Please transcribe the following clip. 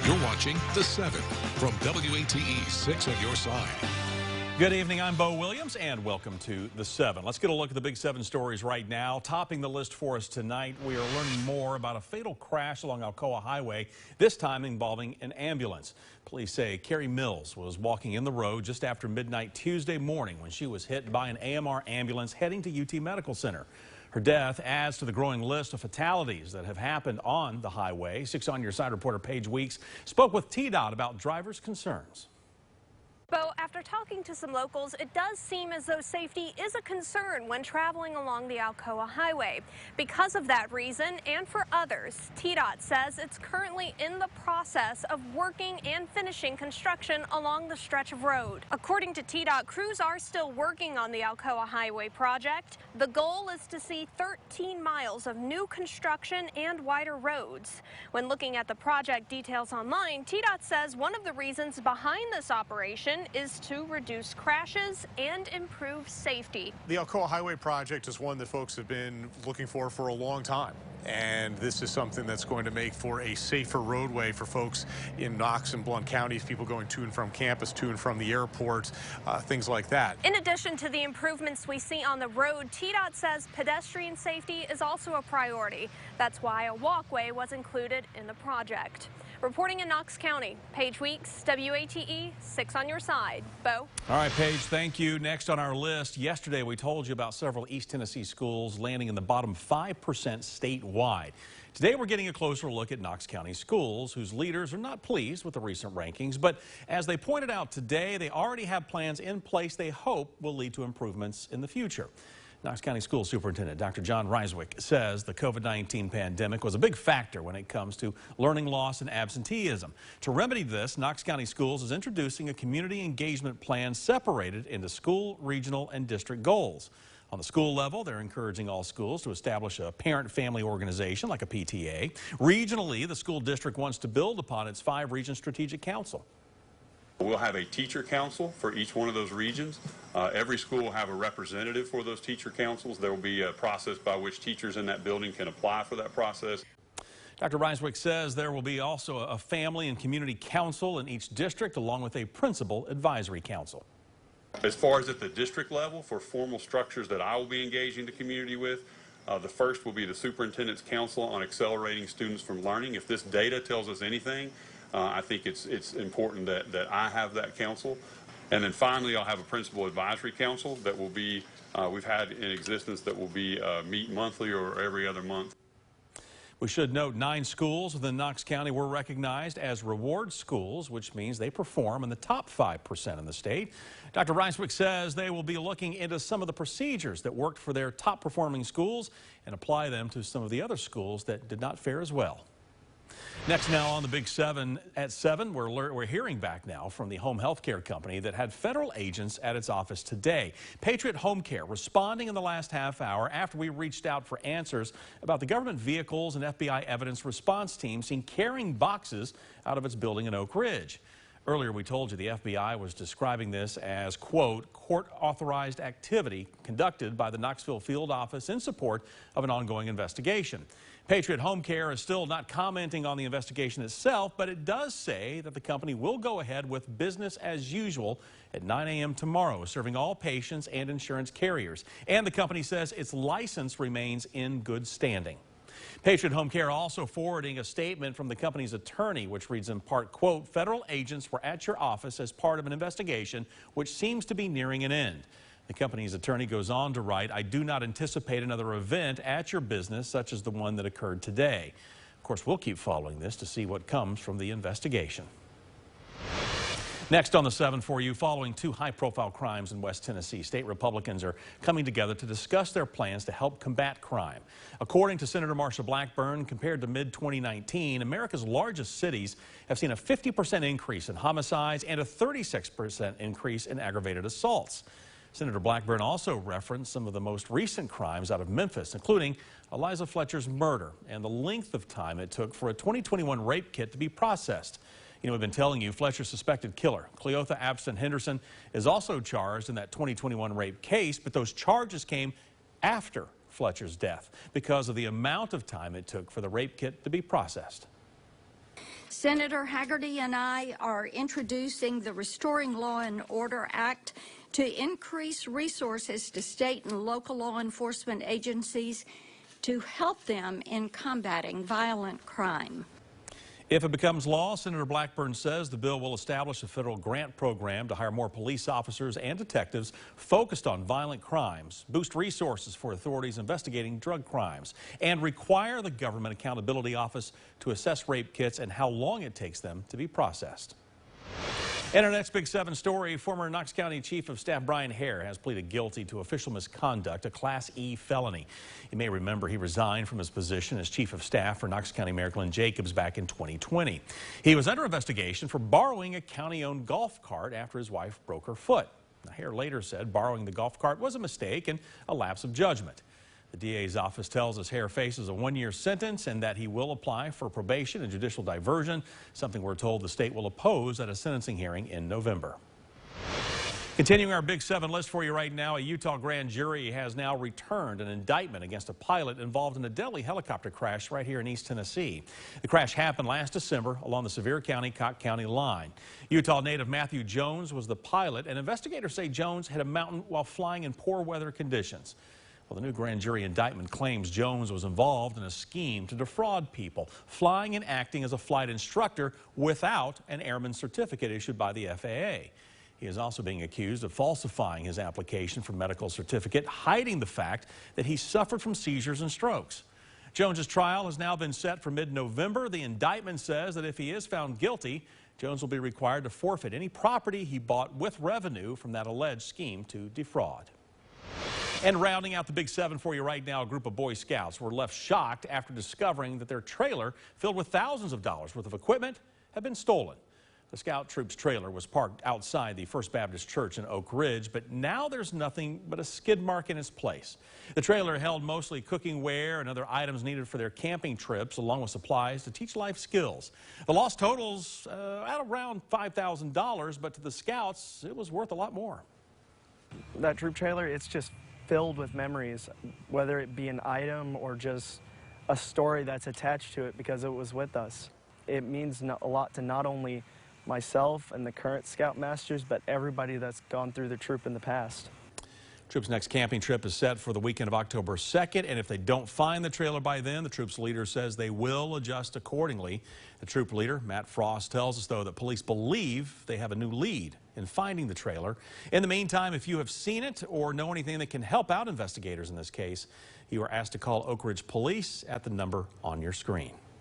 You're watching The 7 from WATE 6 on your side. Good evening, I'm Bo Williams, and welcome to The 7. Let's get a look at the big 7 stories right now. Topping the list for us tonight, we are learning more about a fatal crash along Alcoa Highway, this time involving an ambulance. Police say Carrie Mills was walking in the road just after midnight Tuesday morning when she was hit by an AMR ambulance heading to UT Medical Center. Her death adds to the growing list of fatalities that have happened on the highway. 6 on Your Side reporter Paige Weeks spoke with TDOT about drivers' concerns. Bo, after talking to some locals, it does seem as though safety is a concern when traveling along the Alcoa Highway. Because of that reason, and for others, TDOT says it's currently in the process of working and finishing construction along the stretch of road. According to TDOT, crews are still working on the Alcoa Highway project. The goal is to see 13 miles of new construction and wider roads. When looking at the project details online, TDOT says one of the reasons behind this operation is to reduce crashes and improve safety. The Alcoa Highway project is one that folks have been looking for a long time. And this is something that's going to make for a safer roadway for folks in Knox and Blount counties, people going to and from campus, to and from the airport, things like that. In addition to the improvements we see on the road, TDOT says pedestrian safety is also a priority. That's why a walkway was included in the project. Reporting in Knox County, Paige Weeks, WATE 6 on Your Side. Bo? All right, Paige, thank you. Next on our list, yesterday we told you about several East Tennessee schools landing in the bottom 5% statewide. Today we're getting a closer look at Knox County schools whose leaders are not pleased with the recent rankings, but as they pointed out today, they already have plans in place they hope will lead to improvements in the future. Knox County School Superintendent Dr. John Reiswick says the COVID-19 pandemic was a big factor when it comes to learning loss and absenteeism. To remedy this, Knox County Schools is introducing a community engagement plan separated into school, regional, and district goals. On the school level, they're encouraging all schools to establish a parent-family organization like a PTA. Regionally, the school district wants to build upon its 5-region strategic council. We'll have a teacher council for each one of those regions. Every school will have a representative for those teacher councils. There will be a process by which teachers in that building can apply for that process. Dr. Reiswick says there will be also a family and community council in each district, along with a principal advisory council. As far as at the district level, for formal structures that I will be engaging the community with, the first will be the Superintendent's Council on Accelerating Students from Learning. If this data tells us anything, I think it's important that I have that council. And then finally, I'll have a principal advisory council that will be, we've had in existence, that will be meet monthly or every other month. We should note 9 schools within Knox County were recognized as reward schools, which means they perform in the top 5% in the state. Dr. Reiswick says they will be looking into some of the procedures that worked for their top performing schools and apply them to some of the other schools that did not fare as well. Next now on the Big 7 at 7, we're hearing back now from the home health care company that had federal agents at its office today. Patriot Homecare responding in the last half hour after we reached out for answers about the government vehicles and FBI evidence response team seen carrying boxes out of its building in Oak Ridge. Earlier we told you the FBI was describing this as, quote, court-authorized activity conducted by the Knoxville field office in support of an ongoing investigation. Patriot Homecare is still not commenting on the investigation itself, but it does say that the company will go ahead with business as usual at 9 a.m. tomorrow, serving all patients and insurance carriers. And the company says its license remains in good standing. Patriot Homecare also forwarding a statement from the company's attorney, which reads in part, quote, federal agents were at your office as part of an investigation which seems to be nearing an end. The company's attorney goes on to write, I do not anticipate another event at your business such as the one that occurred today. Of course, we'll keep following this to see what comes from the investigation. Next on the 7 for you, following 2 high-profile crimes in West Tennessee, state Republicans are coming together to discuss their plans to help combat crime. According to Senator Marsha Blackburn, compared to mid-2019, America's largest cities have seen a 50% increase in homicides and a 36% increase in aggravated assaults. Senator Blackburn also referenced some of the most recent crimes out of Memphis, including Eliza Fletcher's murder and the length of time it took for a 2021 rape kit to be processed. You know, we've been telling you Fletcher's suspected killer, Cleotha Abston Henderson, is also charged in that 2021 rape case, but those charges came after Fletcher's death because of the amount of time it took for the rape kit to be processed. Senator Haggerty and I are introducing the Restoring Law and Order Act to increase resources to state and local law enforcement agencies to help them in combating violent crime. If it becomes law, Senator Blackburn says the bill will establish a federal grant program to hire more police officers and detectives focused on violent crimes, boost resources for authorities investigating drug crimes, and require the Government Accountability Office to assess rape kits and how long it takes them to be processed. In our next Big 7 story, former Knox County Chief of Staff Brian Hare has pleaded guilty to official misconduct, a Class E felony. You may remember he resigned from his position as Chief of Staff for Knox County Mayor Glenn Jacobs back in 2020. He was under investigation for borrowing a county-owned golf cart after his wife broke her foot. Now, Hare later said borrowing the golf cart was a mistake and a lapse of judgment. The DA's office tells us Hare faces a 1-year sentence and that he will apply for probation and judicial diversion, something we're told the state will oppose at a sentencing hearing in November. Continuing our Big 7 list for you right now, a Utah grand jury has now returned an indictment against a pilot involved in a deadly helicopter crash right here in East Tennessee. The crash happened last December along the Sevier County-Cocke County line. Utah native Matthew Jones was the pilot, and investigators say Jones hit a mountain while flying in poor weather conditions. Well, the new grand jury indictment claims Jones was involved in a scheme to defraud people, flying and acting as a flight instructor without an airman's certificate issued by the FAA. He is also being accused of falsifying his application for medical certificate, hiding the fact that he suffered from seizures and strokes. Jones's trial has now been set for mid-November. The indictment says that if he is found guilty, Jones will be required to forfeit any property he bought with revenue from that alleged scheme to defraud. And rounding out the Big 7 for you right now, a group of Boy Scouts were left shocked after discovering that their trailer filled with thousands of dollars worth of equipment had been stolen. The Scout Troop's trailer was parked outside the First Baptist Church in Oak Ridge, but now there's nothing but a skid mark in its place. The trailer held mostly cooking ware and other items needed for their camping trips, along with supplies to teach life skills. The loss totals at around $5,000, but to the Scouts, it was worth a lot more. That troop trailer, it's just filled with memories, whether it be an item or just a story that's attached to it because it was with us. It means a lot to not only myself and the current Scoutmasters, but everybody that's gone through the troop in the past. Troop's next camping trip is set for the weekend of October 2nd, and if they don't find the trailer by then, the troop's leader says they will adjust accordingly. The troop leader, Matt Frost, tells us, though, that police believe they have a new lead in finding the trailer. In the meantime, if you have seen it or know anything that can help out investigators in this case, you are asked to call Oak Ridge Police at the number on your screen.